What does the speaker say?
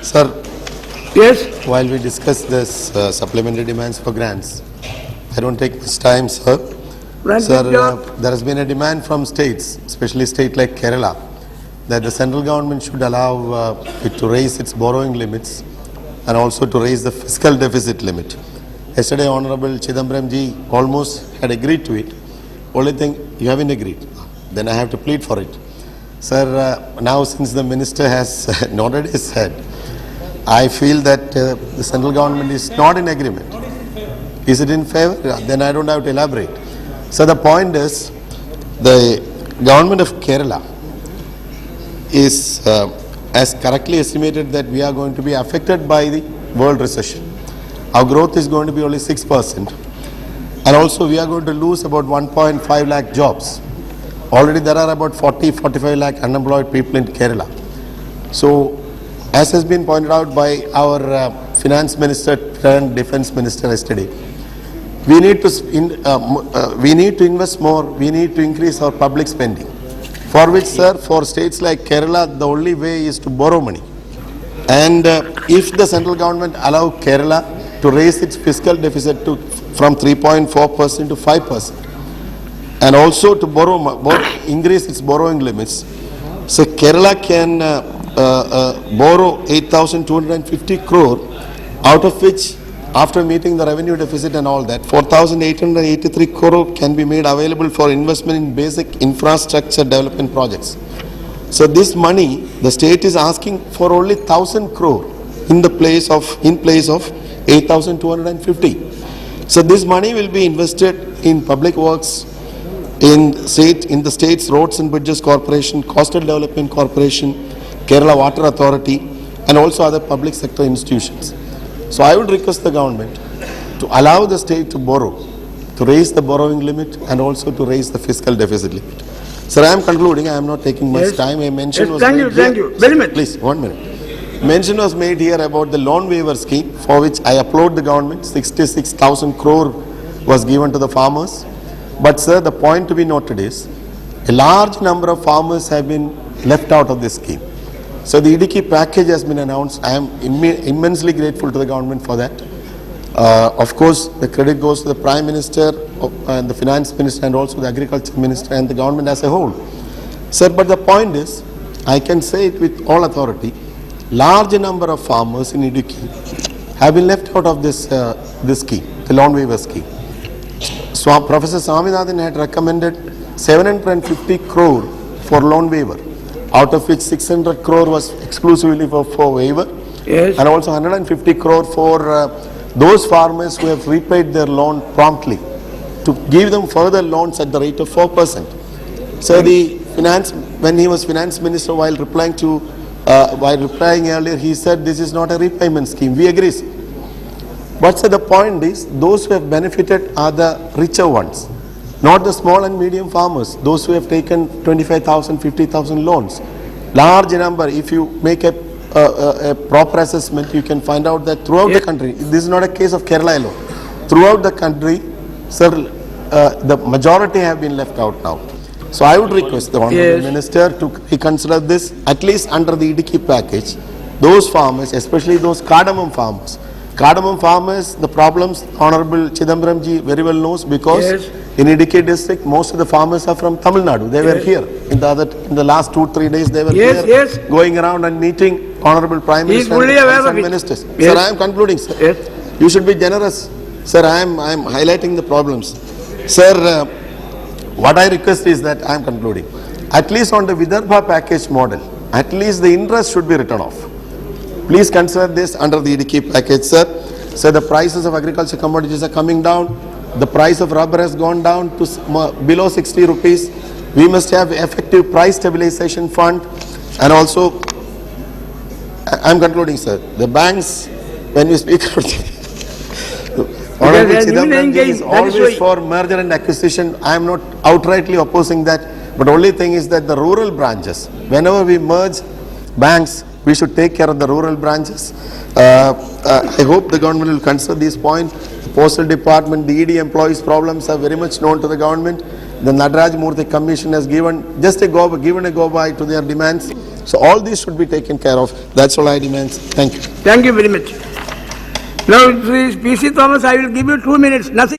Sir, Yes, while we discuss this supplementary demands for grants, I don't take much time, sir. Sir, there has been a demand from states, especially state like Kerala, that the central government should allow it to raise its borrowing limits and also to raise the fiscal deficit limit. Yesterday, Honorable Chidambaram ji almost had agreed to it. Only thing, you haven't agreed. Then I have to plead for it. Sir, now since the minister has nodded his head, I feel that the central government is not in agreement. Is it in favor? Then I don't have to elaborate. So the point is, the government of Kerala is has correctly estimated that we are going to be affected by the world recession. Our growth is going to be only 6%. And also we are going to lose about 1.5 lakh jobs. Already there are about 40-45 lakh unemployed people in Kerala. So, as has been pointed out by our finance minister and defense minister yesterday, we need to invest more. We need to increase our public spending. For which, sir, for states like Kerala, the only way is to borrow money. And if the central government allow Kerala to raise its fiscal deficit from 3.4% to 5%, and also to increase its borrowing limits, so Kerala can borrow 8,250 crore, out of which, after meeting the revenue deficit and all that, 4,883 crore can be made available for investment in basic infrastructure development projects. So this money, the state is asking for only 1,000 crore in place of 8,250. So this money will be invested in public works, in the state's Roads and Bridges Corporation, Coastal Development Corporation, Kerala Water Authority, and also other public sector institutions. So I would request the government to allow the state to borrow, to raise the borrowing limit and also to raise the fiscal deficit limit. Sir, I am concluding. I am not taking much time. A mention was made thank you. Very much. Please, 1 minute. Mention was made here about the loan waiver scheme, for which I applaud the government. 66,000 crore was given to the farmers. But sir, the point to be noted is, a large number of farmers have been left out of this scheme. So the EDK package has been announced. I am immensely grateful to the government for that. Of course, the credit goes to the Prime Minister and the Finance Minister and also the Agriculture Minister and the government as a whole. Sir, but the point is, I can say it with all authority, large number of farmers in EDK have been left out of this scheme, the loan waiver scheme. So Professor Swaminathan had recommended 750 crore for loan waiver, out of which 600 crore was exclusively for waiver, Yes. and also 150 crore for those farmers who have repaid their loan promptly, to give them further loans at the rate of 4%. So when he was finance minister, while replying earlier, he said this is not a repayment scheme. We agree. But sir, the point is, those who have benefited are the richer ones, not the small and medium farmers, those who have taken 25,000, 50,000 loans. Large number, if you make a proper assessment, you can find out that throughout the country, this is not a case of Kerala alone. Throughout the country, sir, the majority have been left out now. So I would request the Honorable Minister to reconsider this, at least under the EDK package. Those farmers, especially those cardamom farmers, the problems Honorable Chidambaram ji very well knows, because in Idukki district, most of the farmers are from Tamil Nadu. They were here in the last 2-3 days. They were here going around and meeting Honorable Prime Minister and ministers. Sir, I am concluding, sir. You should be generous. Sir, I am highlighting the problems. Sir, what I request is that I am concluding. At least on the Vidarbha package model, at least the interest should be written off. Please consider this under the EDK package, sir. So the prices of agriculture commodities are coming down. The price of rubber has gone down to below 60 rupees. We must have effective price stabilization fund. And also, I'm concluding, sir. The banks, when we speak about Honorable Chidambaram ji is always for merger and acquisition. I am not outrightly opposing that. But only thing is that the rural branches, whenever we merge banks, we should take care of the rural branches. I hope the government will consider this point. The Postal Department, the ED employees' problems are very much known to the government. The Nadaraj Murthy Commission has given a go-by to their demands. So all these should be taken care of. That's all I demand. Thank you. Thank you very much. Now, P.C. Thomas, I will give you 2 minutes, nothing.